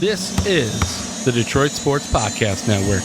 This is the Detroit Sports Podcast Network.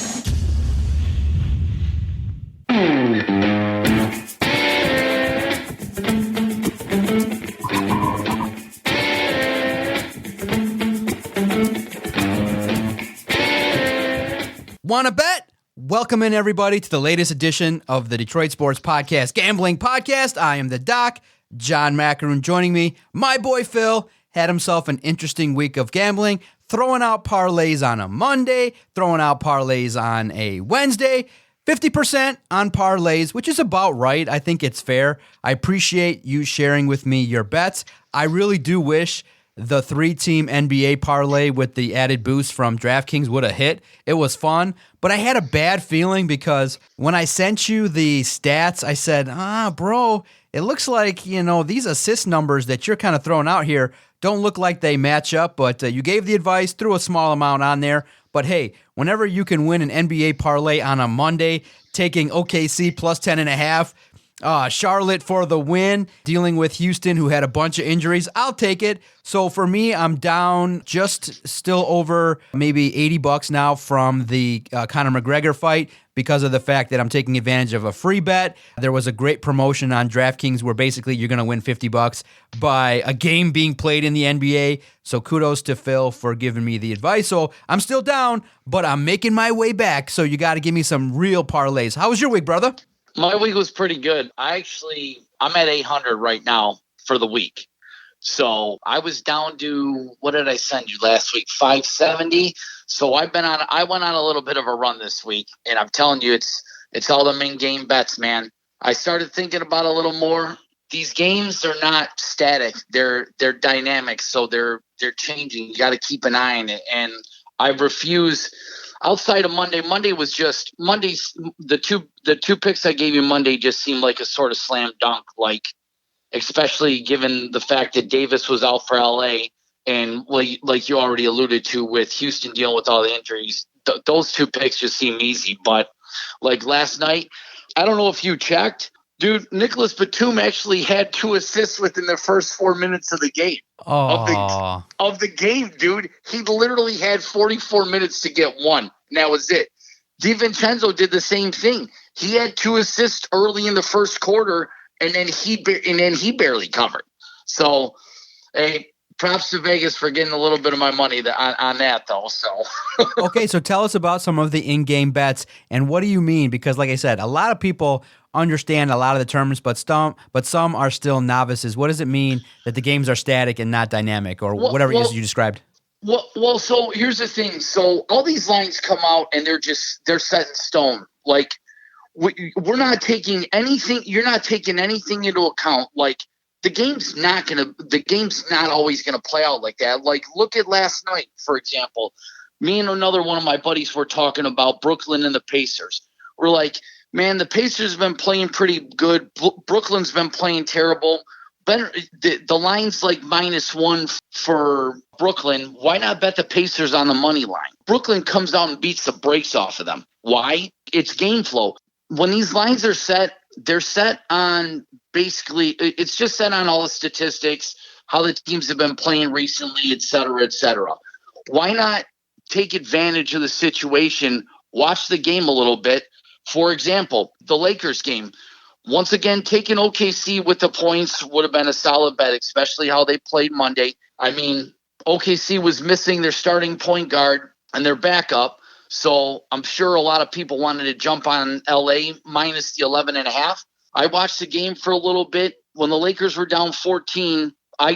Want to bet? Welcome in, everybody, to the latest edition of the Detroit Sports Podcast Gambling Podcast. I am the Doc, John Macaroon. Joining me, my boy Phil, had himself an interesting week of gambling, throwing out parlays on a Monday, throwing out parlays on a Wednesday, 50% on parlays, which is about right. I think it's fair. I appreciate you sharing with me your bets. I really do wish the 3-team NBA parlay with the added boost from DraftKings would have hit. It was fun, but I had a bad feeling because when I sent you the stats, I said, bro, it looks like, these assist numbers that you're kind of throwing out here don't look like they match up, but you gave the advice, threw a small amount on there. But hey, whenever you can win an NBA parlay on a Monday, taking OKC plus 10.5, Charlotte for the win, dealing with Houston, who had a bunch of injuries, I'll take it. So for me, I'm down just still over maybe $80 now from the Conor McGregor fight because of the fact that I'm taking advantage of a free bet. There was a great promotion on DraftKings where basically you're going to win $50 by a game being played in the NBA. So kudos to Phil for giving me the advice. So I'm still down, but I'm making my way back. So you got to give me some real parlays. How was your week, brother? My week was pretty good. I'm at 800 right now for the week. So I was down to, what did I send you last week? 570. So I went on a little bit of a run this week, and I'm telling you, it's all the main game bets, man. I started thinking about a little more. These games are not static. They're dynamic. So they're changing. You got to keep an eye on it. And I refuse. Outside of Monday was just Monday's the two picks I gave you Monday just seemed like a sort of slam dunk, like especially given the fact that Davis was out for LA and like you already alluded to with Houston dealing with all the injuries, those two picks just seem easy. But like last night, I don't know if you checked, dude, Nicholas Batum actually had 2 assists within the first 4 minutes of the game. Of the game, dude. He literally had 44 minutes to get one. And that was it. DiVincenzo did the same thing. He had 2 assists early in the first quarter, and then he barely covered. So, hey, props to Vegas for getting a little bit of my money on that, though. So, okay, so tell us about some of the in-game bets, and what do you mean? Because, like I said, a lot of people understand a lot of the terms, but some are still novices. What does it mean that the games are static and not dynamic, or whatever it is you described? Well, so here's the thing. So all these lines come out and they're set in stone. Like we're not taking anything. You're not taking anything into account. Like the game's not always gonna play out like that. Like look at last night, for example. Me and another one of my buddies were talking about Brooklyn and the Pacers. We're like, man, the Pacers have been playing pretty good. Brooklyn's been playing terrible. The line's like -1 for Brooklyn. Why not bet the Pacers on the money line? Brooklyn comes out and beats the brakes off of them. Why? It's game flow. When these lines are set, they're set on basically, it's just set on all the statistics, how the teams have been playing recently, et cetera, et cetera. Why not take advantage of the situation, watch the game a little bit? For example, the Lakers game. Once again, taking OKC with the points would have been a solid bet, especially how they played Monday. I mean, OKC was missing their starting point guard and their backup, so I'm sure a lot of people wanted to jump on LA minus the 11.5. I watched the game for a little bit. When the Lakers were down 14, I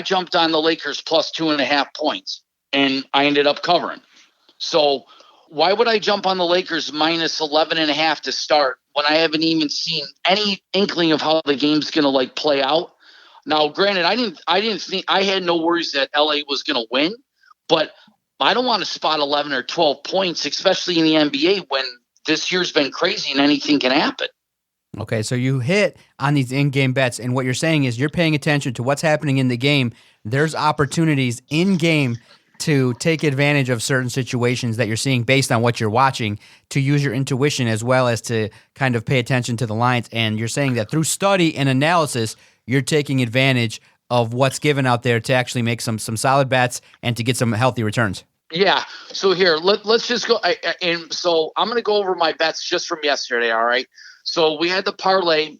jumped on the Lakers plus 2.5 points, and I ended up covering. So why would I jump on the Lakers minus 11.5 to start when I haven't even seen any inkling of how the game's going to play out? Now, granted, I didn't think I had no worries that LA was going to win, but I don't want to spot 11 or 12 points, especially in the NBA when this year's been crazy and anything can happen. Okay, so you hit on these in-game bets, and what you're saying is you're paying attention to what's happening in the game. There's opportunities in-game to take advantage of certain situations that you're seeing based on what you're watching, to use your intuition as well as to kind of pay attention to the lines. And you're saying that through study and analysis, you're taking advantage of what's given out there to actually make some solid bets and to get some healthy returns. Yeah. So here, let's just go. And so I'm going to go over my bets just from yesterday. All right. So we had the parlay.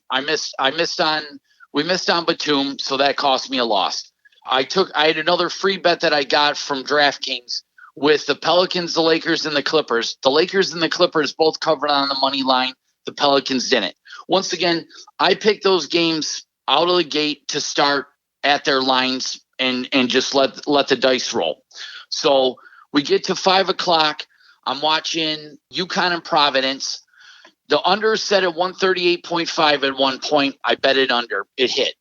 We missed on Batum, so that cost me a loss. I had another free bet that I got from DraftKings with the Pelicans, the Lakers, and the Clippers. The Lakers and the Clippers both covered on the money line. The Pelicans didn't. Once again, I picked those games out of the gate to start at their lines and just let the dice roll. So we get to 5 o'clock. I'm watching UConn and Providence. The under is set at 138.5 at one point. I bet it under. It hit.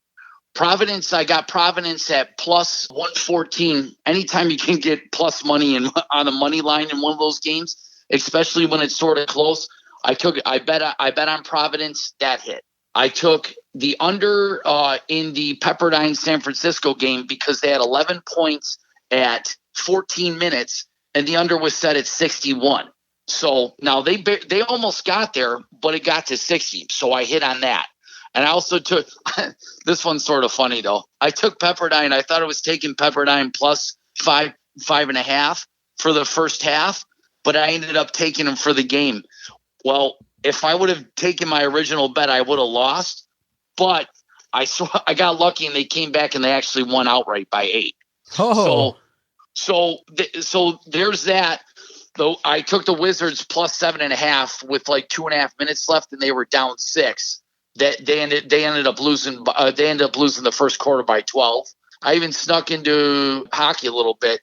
Providence, I got Providence at plus 114. Anytime you can get plus money on the money line in one of those games, especially when it's sort of close, I bet on Providence. That hit. I took the under in the Pepperdine San Francisco game because they had 11 points at 14 minutes, and the under was set at 61. So now they almost got there, but it got to 60. So I hit on that. And I also took – this one's sort of funny, though. I took Pepperdine. I thought it was taking Pepperdine plus 5.5 for the first half, but I ended up taking them for the game. Well, if I would have taken my original bet, I would have lost. But I got lucky, and they came back, and they actually won outright by 8. Oh. So there's that. Though I took the Wizards plus 7.5 with like 2.5 minutes left, and they were down 6. That they ended up losing. They ended up losing the first quarter by 12. I even snuck into hockey a little bit.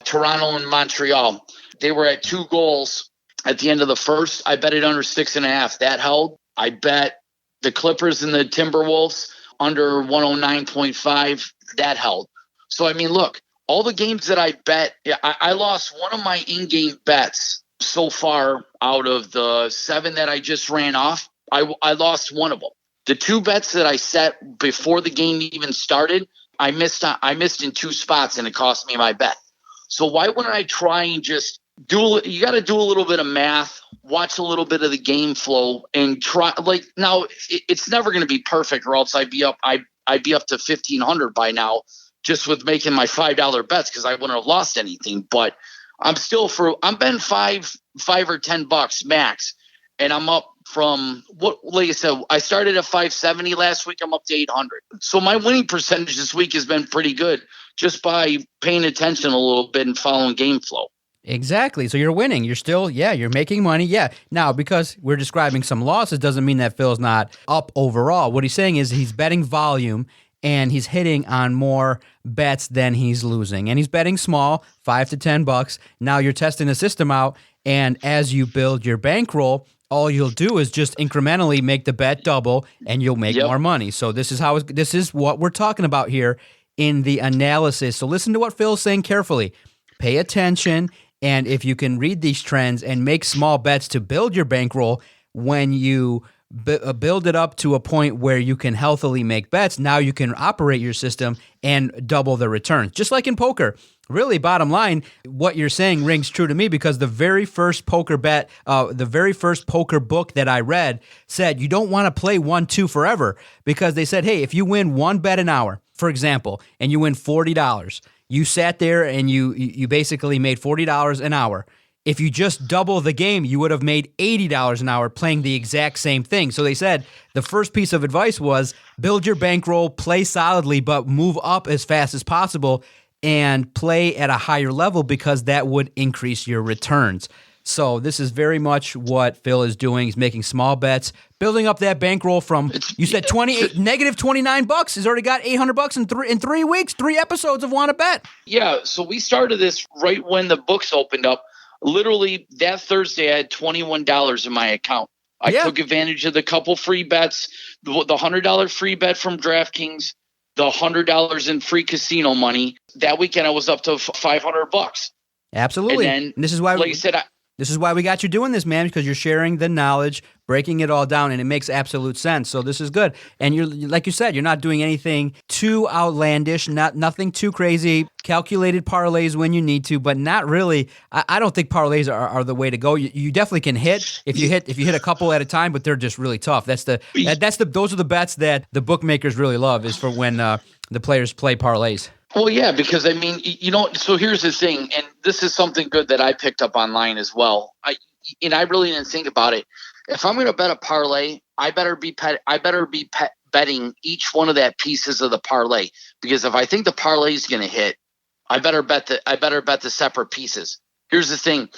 Toronto and Montreal. They were at 2 goals at the end of the first. I bet it under 6.5. That held. I bet the Clippers and the Timberwolves under 109.5. That held. So I mean, look. All the games that I bet, I lost one of my in-game bets so far out of the 7 that I just ran off. I lost one of them. The 2 bets that I set before the game even started, I missed in 2 spots, and it cost me my bet. So why wouldn't I try and just you got to do a little bit of math, watch a little bit of the game flow, and try. Like now, it's never going to be perfect, or else I'd be up to 1,500 by now. Just with making my $5 bets because I wouldn't have lost anything. But I'm betting $5 or $10 max, and I'm up from like I said, I started at 570 last week. I'm up to 800. So my winning percentage this week has been pretty good just by paying attention a little bit and following game flow. Exactly. So you're winning. You're still, you're making money. Yeah. Now, because we're describing some losses doesn't mean that Phil's not up overall. What he's saying is he's betting volume, and he's hitting on more bets than he's losing. And he's betting small, $5 to $10. Now you're testing the system out, and as you build your bankroll, all you'll do is just incrementally make the bet double, and you'll make more money. So this is what we're talking about here in the analysis. So listen to what Phil's saying carefully. Pay attention, and if you can read these trends and make small bets to build your bankroll, when you build it up to a point where you can healthily make bets, now you can operate your system and double the returns. Just like in poker. Really, bottom line, what you're saying rings true to me because the very first poker bet, the very first poker book that I read said you don't want to play 1-2 forever because they said, hey, if you win one bet an hour, for example, and you win $40, you sat there and you basically made $40 an hour. If you just double the game, you would have made $80 an hour playing the exact same thing. So they said the first piece of advice was build your bankroll, play solidly, but move up as fast as possible and play at a higher level because that would increase your returns. So this is very much what Phil is doing. He's making small bets, building up that bankroll from, you said negative $29. He's already got $800 in 3 weeks, 3 episodes of Want to Bet. Yeah, so we started this right when the books opened up. Literally that Thursday, I had $21 in my account. I took advantage of the couple free bets, the $100 free bet from DraftKings, the $100 in free casino money. That weekend, I was up to $500. Absolutely. And this is why, like I said, this is why we got you doing this, man, because you're sharing the knowledge breaking it all down, and it makes absolute sense. So this is good. And you're like you said, you're not doing anything too outlandish, nothing too crazy. Calculated parlays when you need to, but not really. I don't think parlays are the way to go. You definitely can hit if you hit a couple at a time, but they're just really tough. Those are the bets that the bookmakers really love, is for when the players play parlays. Well, yeah, because I mean, so here's the thing, and this is something good that I picked up online as well. I really didn't think about it. If I'm going to bet a parlay, I better be betting each one of that pieces of the parlay, because if I think the parlay is going to hit, I better bet the separate pieces. Here's the thing.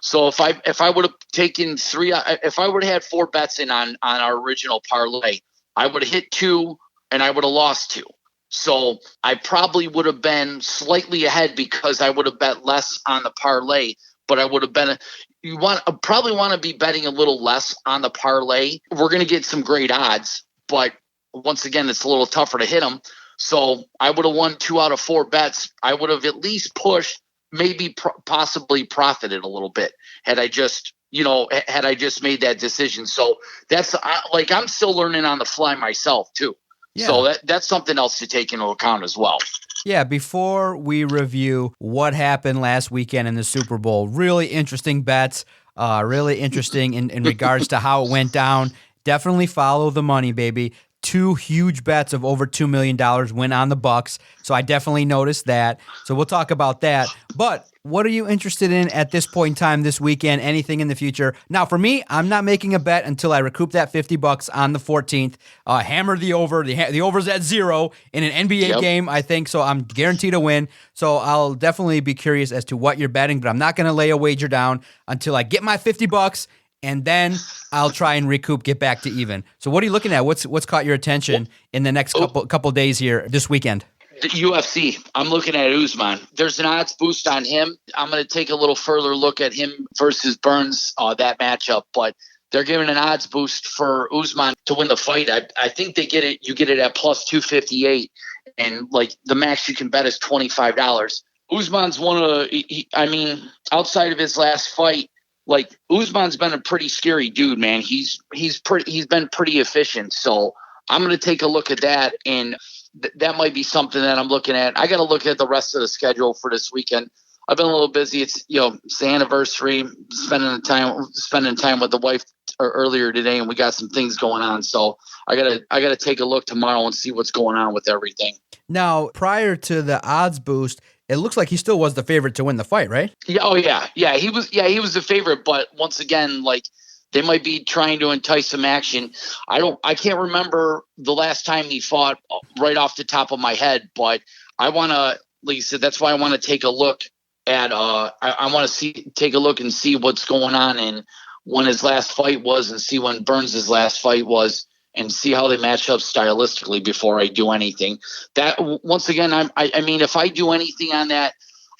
So if I would have taken if I would have had 4 bets in on our original parlay, I would have hit 2 and I would have lost 2. So I probably would have been slightly ahead because I would have bet less on the parlay, but I would have been probably want to be betting a little less on the parlay. We're going to get some great odds, but once again, it's a little tougher to hit them. So I would have won 2 out of 4 bets. I would have at least pushed, maybe possibly profited a little bit had I just made that decision. So that's I'm still learning on the fly myself too. Yeah. So that's something else to take into account as well. Yeah, before we review what happened last weekend in the Super Bowl, really interesting bets, really interesting in regards to how it went down. Definitely follow the money, baby. 2 huge bets of over $2 million went on the Bucs, so I definitely noticed that. So we'll talk about that. But what are you interested in at this point in time this weekend? Anything in the future? Now, for me, I'm not making a bet until I recoup that $50 on the 14th. Hammer the over. The over's at 0 in an NBA game, I think, so I'm guaranteed to win. So I'll definitely be curious as to what you're betting, but I'm not going to lay a wager down until I get my $50. And then I'll try and recoup, get back to even. So what are you looking at? What's caught your attention in the next couple days here this weekend? The UFC. I'm looking at Usman. There's an odds boost on him. I'm going to take a little further look at him versus Burns, that matchup. But they're giving an odds boost for Usman to win the fight. I think they get it. You get it at plus 258, and like the max you can bet is $25. Usman's outside of his last fight, like Usman's been a pretty scary dude, man. He's been pretty efficient. So I'm going to take a look at that, and that might be something that I'm looking at. I got to look at the rest of the schedule for this weekend. I've been a little busy. It's it's the anniversary, spending time with the wife earlier today, and we got some things going on. So I gotta take a look tomorrow and see what's going on with everything. Now, prior to the odds boost, it looks like he still was the favorite to win the fight, right? Yeah. Oh yeah. Yeah. He was the favorite, but once again, like they might be trying to entice some action. I can't remember the last time he fought right off the top of my head, but I want to, like you said, that's why I want to take a look at, I want to take a look and see what's going on and when his last fight was and see when Burns' last fight was and see how they match up stylistically before I do anything. That once again, I mean, if I do anything on that,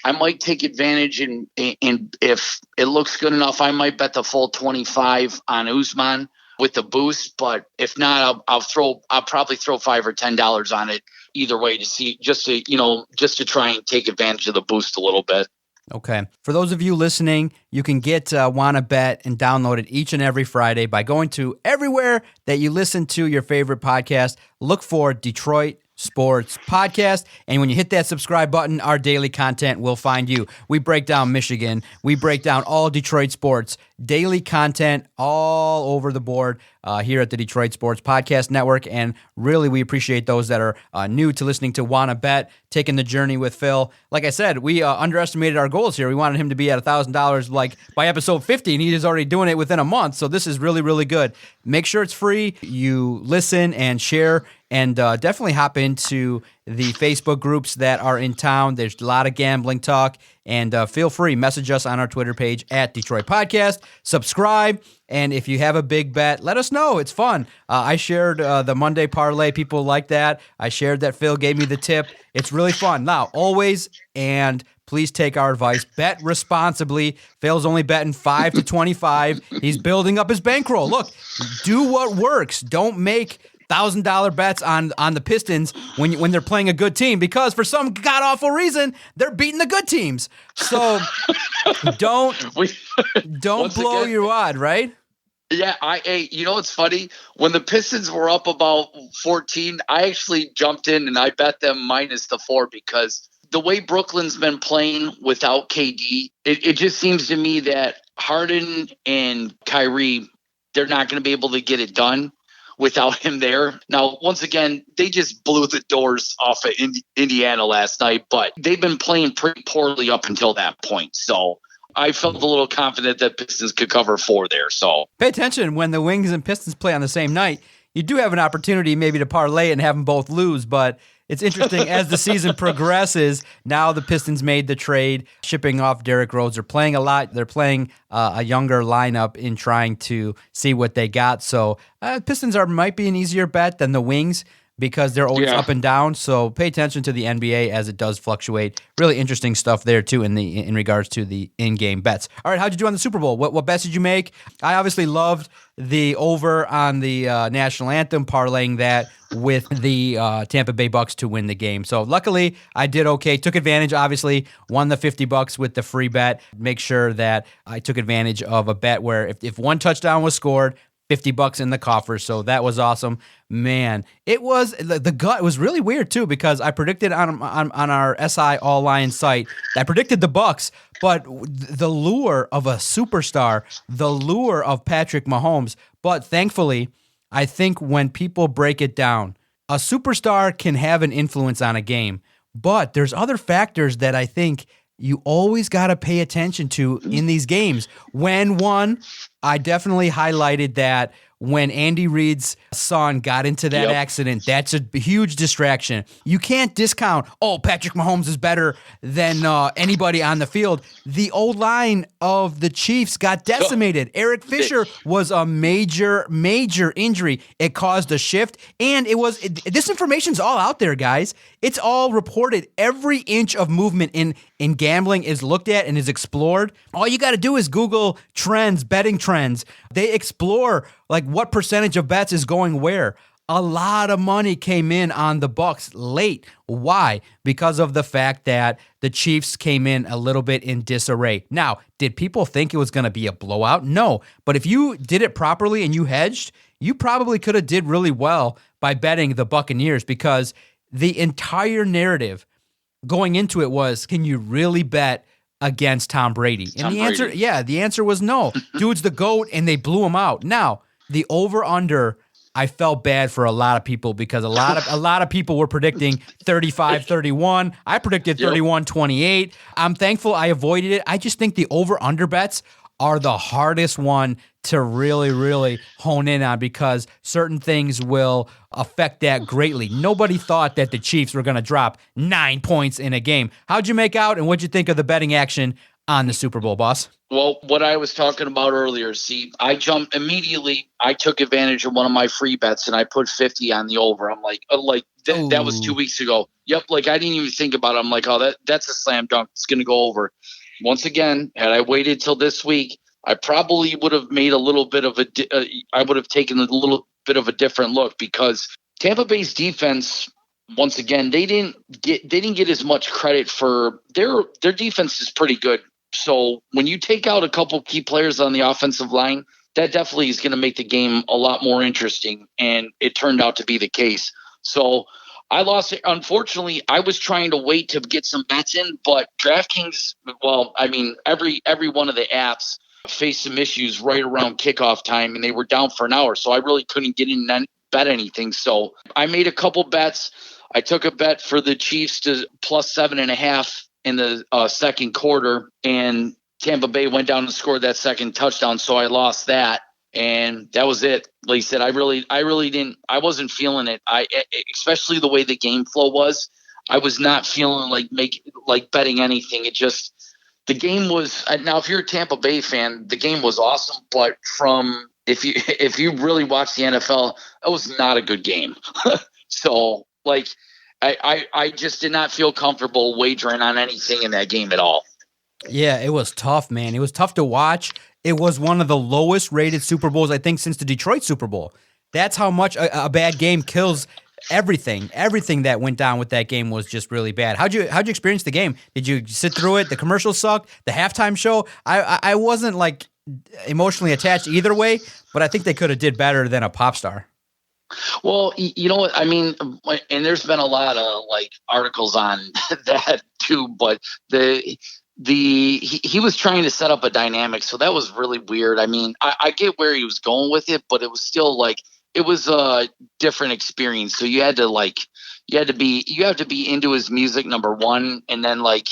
I might take advantage, and if it looks good enough, I might bet the full 25 on Usman with the boost. But if not, I'll probably throw $5 or $10 on it either way to see, just to try and take advantage of the boost a little bit. Okay. For those of you listening, you can get Wanna Bet and download it each and every Friday by going to everywhere that you listen to your favorite podcast. Look for Detroit Sports Podcast, and when you hit that subscribe button, our daily content will find you. We break down Michigan. We break down all Detroit sports. Daily content all over the board here at the Detroit Sports Podcast Network, and really we appreciate those that are new to listening to Wanna Bet, taking the journey with Phil. Like I said, we underestimated our goals here. We wanted him to be at $1,000 like by episode 50, and he is already doing it within a month, so this is really, really good. Make sure it's free. You listen and share, and definitely hop into the Facebook groups that are in town. There's a lot of gambling talk, and feel free, message us on our Twitter page at Detroit Podcast. Subscribe, and if you have a big bet, let us know. It's fun. I shared the Monday parlay. People like that. I shared that Phil gave me the tip. It's really fun. Now, always, and please take our advice. Bet responsibly. Phil's only betting 5 to 25. He's building up his bankroll. Look, do what works. Don't make $1,000 bets on the Pistons when they're playing a good team, because for some god-awful reason they're beating the good teams. So don't blow your wad, right? Yeah, you know what's funny? When the Pistons were up about 14, I actually jumped in and I bet them minus the 4 because the way Brooklyn's been playing without KD, it just seems to me that Harden and Kyrie, they're not going to be able to get it done without him there. Now, once again, they just blew the doors off of Indiana last night, but they've been playing pretty poorly up until that point. So I felt a little confident that Pistons could cover 4 there. So pay attention when the Wings and Pistons play on the same night. You do have an opportunity maybe to parlay and have them both lose, but it's interesting as the season progresses. Now the Pistons made the trade, shipping off Derrick Rose. They're playing a lot. They're playing a younger lineup in trying to see what they got. So Pistons might be an easier bet than the Wings, because they're always up and down. So pay attention to the NBA as it does fluctuate. Really interesting stuff there too in regards to the in-game bets. All right, how'd you do on the Super Bowl? What bets did you make? I obviously loved the over on the national anthem, parlaying that with the Tampa Bay Bucks to win the game. So luckily I did okay. Took advantage, obviously, won the $50 with the free bet. Make sure that I took advantage of a bet where if one touchdown was scored, $50 in the coffer. So that was awesome. Man, it was the gut. It was really weird too, because I predicted on our SI All Lions site, I predicted the Bucks, but the lure of a superstar, the lure of Patrick Mahomes. But thankfully, I think when people break it down, a superstar can have an influence on a game, but there's other factors that I think you always got to pay attention to in these games. I definitely highlighted that when Andy Reid's son got into that accident, that's a huge distraction. You can't discount, Patrick Mahomes is better than anybody on the field. The old line of the Chiefs got decimated. Eric Fisher was a major, major injury. It caused a shift, and this information's all out there, guys. It's all reported. Every inch of movement in gambling is looked at and is explored. All you got to do is Google trends, betting trends. They explore like what percentage of bets is going where. A lot of money came in on the Bucks late. Why? Because of the fact that the Chiefs came in a little bit in disarray. Now, did people think it was going to be a blowout? No. But if you did it properly and you hedged, you probably could have did really well by betting the Buccaneers, because the entire narrative going into it was, can you really bet against Tom Brady? And the answer was no. Dude's the GOAT, and they blew him out. Now, the over-under, I felt bad for a lot of people, because a lot of people were predicting 35-31. I predicted 31-28. I'm thankful I avoided it. I just think the over-under bets are the hardest one to really, really hone in on, because certain things will affect that greatly. Nobody thought that the Chiefs were going to drop 9 points in a game. How'd you make out, and what'd you think of the betting action on the Super Bowl, boss? Well, what I was talking about earlier, I jumped immediately. I took advantage of one of my free bets, and I put 50 on the over. I'm like, that was 2 weeks ago. Yep, I didn't even think about it. I'm like, that's a slam dunk. It's going to go over. Once again, had I waited till this week, I probably would have made a little bit of I would have taken a little bit of a different look, because Tampa Bay's defense, once again, they didn't get as much credit for their defense is pretty good. So when you take out a couple key players on the offensive line, that definitely is going to make the game a lot more interesting, and it turned out to be the case. So I lost it. Unfortunately, I was trying to wait to get some bets in, but DraftKings, every one of the apps faced some issues right around kickoff time, and they were down for an hour, so I really couldn't get in and bet anything. So I made a couple bets. I took a bet for the Chiefs to plus 7.5 in the second quarter, and Tampa Bay went down and scored that second touchdown, so I lost that, and that was it. Like I said, I wasn't feeling it. Especially the way the game flow was, I was not feeling like betting anything. It just, the game was, now if you're a Tampa Bay fan, the game was awesome, but if you really watch the NFL, it was not a good game. So I just did not feel comfortable wagering on anything in that game at all. Yeah, it was tough, man. It was tough to watch. It was one of the lowest rated Super Bowls, I think, since the Detroit Super Bowl. That's how much a bad game kills everything. Everything that went down with that game was just really bad. How'd you experience the game? Did you sit through it? The commercials sucked. The halftime show, I wasn't emotionally attached either way, but I think they could have did better than a pop star. Well, you know what I mean, and there's been a lot of like articles on that too. But he was trying to set up a dynamic, so that was really weird. I mean, I get where he was going with it, but it was still like it was a different experience. So you have to be into his music, number one, and then like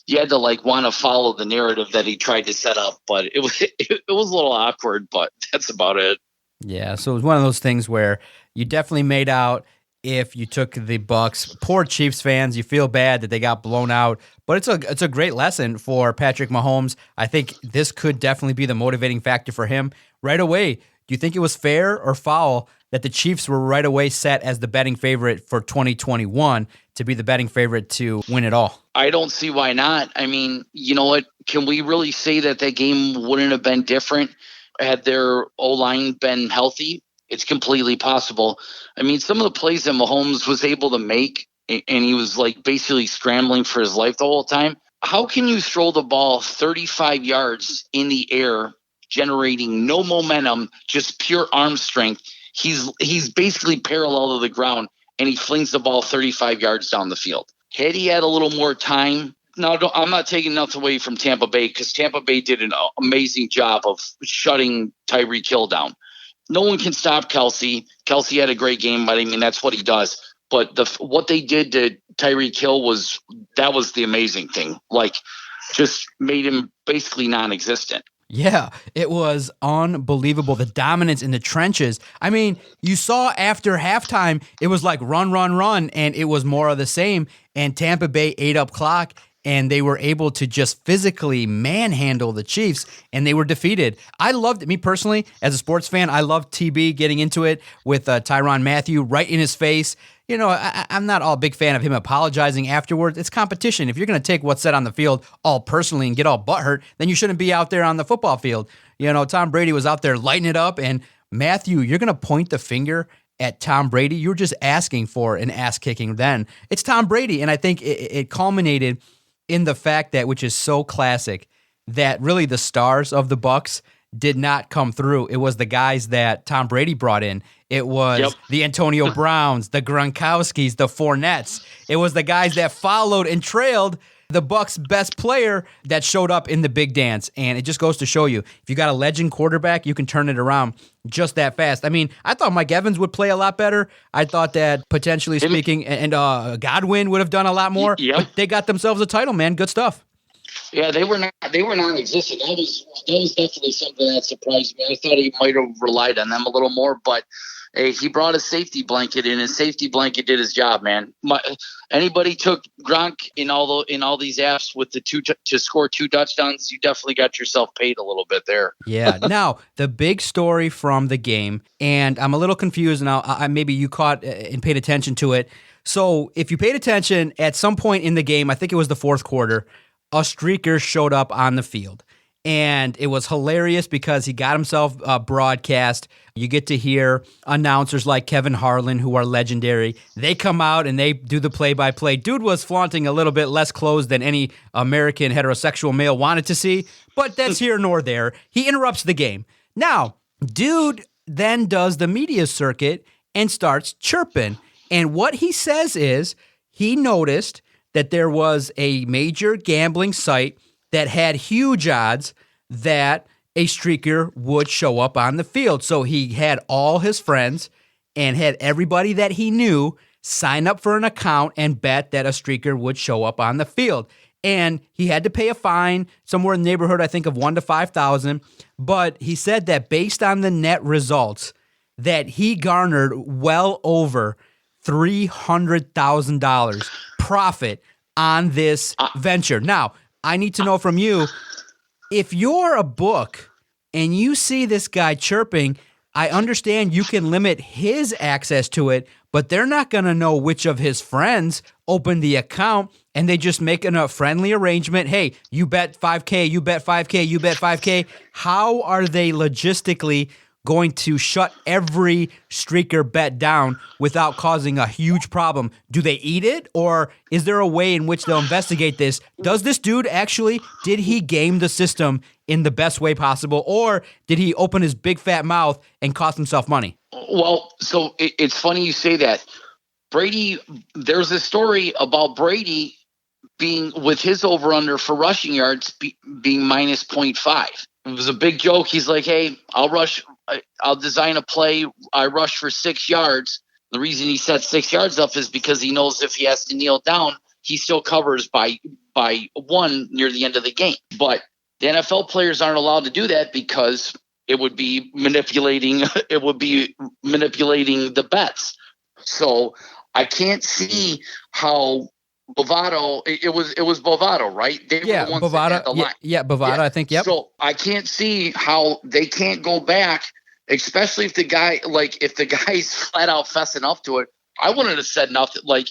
you had to like want to follow the narrative that he tried to set up. But it was a little awkward, but that's about it. Yeah, so it was one of those things where you definitely made out if you took the Bucks. Poor Chiefs fans, you feel bad that they got blown out, but it's a great lesson for Patrick Mahomes. I think this could definitely be the motivating factor for him right away. Do you think it was fair or foul that the Chiefs were right away set as the betting favorite for 2021 to be the betting favorite to win it all? I don't see why not. I mean, you know what? Can we really say that game wouldn't have been different had their O-line been healthy? It's completely possible. I mean, some of the plays that Mahomes was able to make, and he was like basically scrambling for his life the whole time. How can you throw the ball 35 yards in the air, generating no momentum, just pure arm strength? He's basically parallel to the ground, and he flings the ball 35 yards down the field. Had he had a little more time, now, I'm not taking nothing away from Tampa Bay, because Tampa Bay did an amazing job of shutting Tyreek Hill down. No one can stop Kelsey. Kelsey had a great game, but I mean, that's what he does. But what they did to Tyreek Hill was the amazing thing. Like, just made him basically non-existent. Yeah, it was unbelievable. The dominance in the trenches. I mean, you saw after halftime, it was like run, and it was more of the same. And Tampa Bay ate up clock, and they were able to just physically manhandle the Chiefs, and they were defeated. I loved it. Me personally, as a sports fan, I loved TB getting into it with Tyrann Mathieu right in his face. You know, I'm not all a big fan of him apologizing afterwards. It's competition. If you're going to take what's said on the field all personally and get all butthurt, then you shouldn't be out there on the football field. You know, Tom Brady was out there lighting it up, and Mathieu, you're going to point the finger at Tom Brady? You're just asking for an ass-kicking then. It's Tom Brady, and I think it culminated in the fact that, which is so classic, that really the stars of the Bucs did not come through. It was the guys that Tom Brady brought in. It was the Antonio Browns, the Gronkowskis, the Fournettes. It was the guys that followed and trailed the Bucs' best player that showed up in the big dance. And it just goes to show you, if you got a legend quarterback, you can turn it around just that fast. I mean, I thought Mike Evans would play a lot better. I thought that, potentially speaking, and Godwin would have done a lot more. But they got themselves a title, man. Good stuff. Yeah, they were non-existent. That was definitely something that surprised me. I thought he might have relied on them a little more, but hey, he brought a safety blanket in. His safety blanket did his job, man. Anybody took Gronk in all these apps with the to score 2 touchdowns, you definitely got yourself paid a little bit there. Yeah. Now, the big story from the game, and I'm a little confused, and I maybe you caught and paid attention to it. So if you paid attention at some point in the game, I think it was the fourth quarter, a streaker showed up on the field. And it was hilarious because he got himself broadcast. You get to hear announcers like Kevin Harlan, who are legendary. They come out and they do the play-by-play. Dude was flaunting a little bit less clothes than any American heterosexual male wanted to see, but that's here nor there. He interrupts the game. Now, dude then does the media circuit and starts chirping. And what he says is he noticed that there was a major gambling site that had huge odds that a streaker would show up on the field. So he had all his friends and had everybody that he knew sign up for an account and bet that a streaker would show up on the field. And he had to pay a fine somewhere in the neighborhood, I think, of $1,000 to $5,000. But he said that based on the net results, that he garnered well over $300,000 profit on this venture. Now, I need to know from you, if you're a book and you see this guy chirping, I understand you can limit his access to it, but they're not going to know which of his friends opened the account, and they just making a friendly arrangement. Hey, you bet 5K, you bet 5K, you bet 5K. How are they logistically going to shut every streaker bet down without causing a huge problem? Do they eat it, or is there a way in which they'll investigate this? Does this dude actually, did he game the system in the best way possible, or did he open his big fat mouth and cost himself money? Well, so it's funny you say that. Brady, there's a story about Brady being with his over-under for rushing yards being minus 0.5. It was a big joke. He's like, hey, I'll design a play. I rush for 6 yards. The reason he set 6 yards up is because he knows if he has to kneel down, he still covers by 1 near the end of the game. But the NFL players aren't allowed to do that because it would be manipulating the bets. So I can't see how Bovado, it was Bovado, right? They were the ones that had the line. Bovado, I think, yep. So I can't see how they can't go back, especially if the guy's flat out fessing up to it. I wouldn't have said nothing. Like,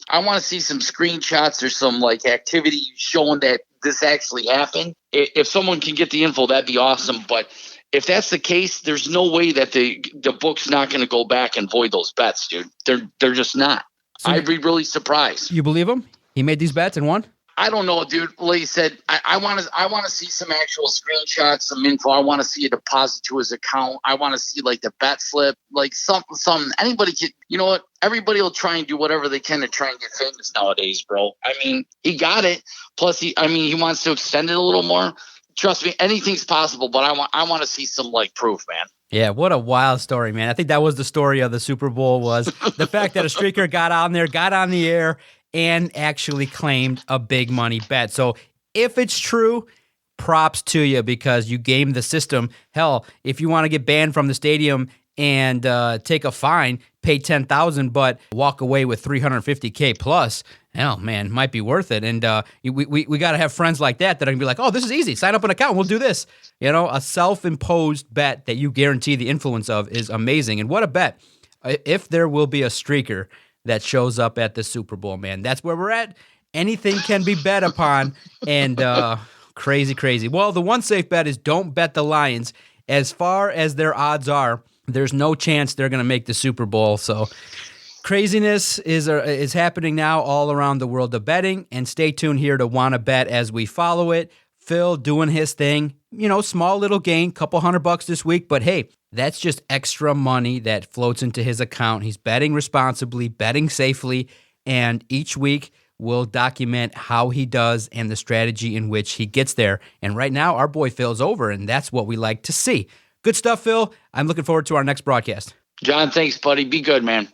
I want to see some screenshots or some like activity showing that this actually happened. If someone can get the info, that'd be awesome. But if that's the case, there's no way that the book's not going to go back and void those bets, dude. They're just not. So I'd be really surprised. You believe him? He made these bets and won? I don't know, dude. Like you said, I want to see some actual screenshots, some info. I want to see a deposit to his account. I want to see like the bet slip, like something. Anybody can, you know what? Everybody will try and do whatever they can to try and get famous nowadays, bro. I mean, he got it. Plus, he wants to extend it a little more. Trust me, anything's possible. But I want to see some like proof, man. Yeah, what a wild story, man. I think that was the story of the Super Bowl, was the fact that a streaker got on the air, and actually claimed a big money bet. So if it's true, props to you, because you gamed the system. Hell, if you want to get banned from the stadium and take a fine, pay $10,000, but walk away with $350K plus, hell, man, might be worth it. And we got to have friends like that are going to be like, oh, this is easy. Sign up an account. We'll do this. You know, a self-imposed bet that you guarantee the influence of is amazing. And what a bet. If there will be a streaker that shows up at the Super Bowl, man, that's where we're at. Anything can be bet upon, and crazy. Well, the one safe bet is don't bet the Lions. As far as their odds are, there's no chance they're going to make the Super Bowl. So craziness is happening now all around the world of betting, and stay tuned here to Wanna Bet as we follow it. Phil doing his thing, you know, small little gain, couple $100 this week, but hey, that's just extra money that floats into his account. He's betting responsibly, betting safely, and each week we'll document how he does and the strategy in which he gets there. And right now, our boy Phil's over, and that's what we like to see. Good stuff, Phil. I'm looking forward to our next broadcast. John, thanks, buddy. Be good, man.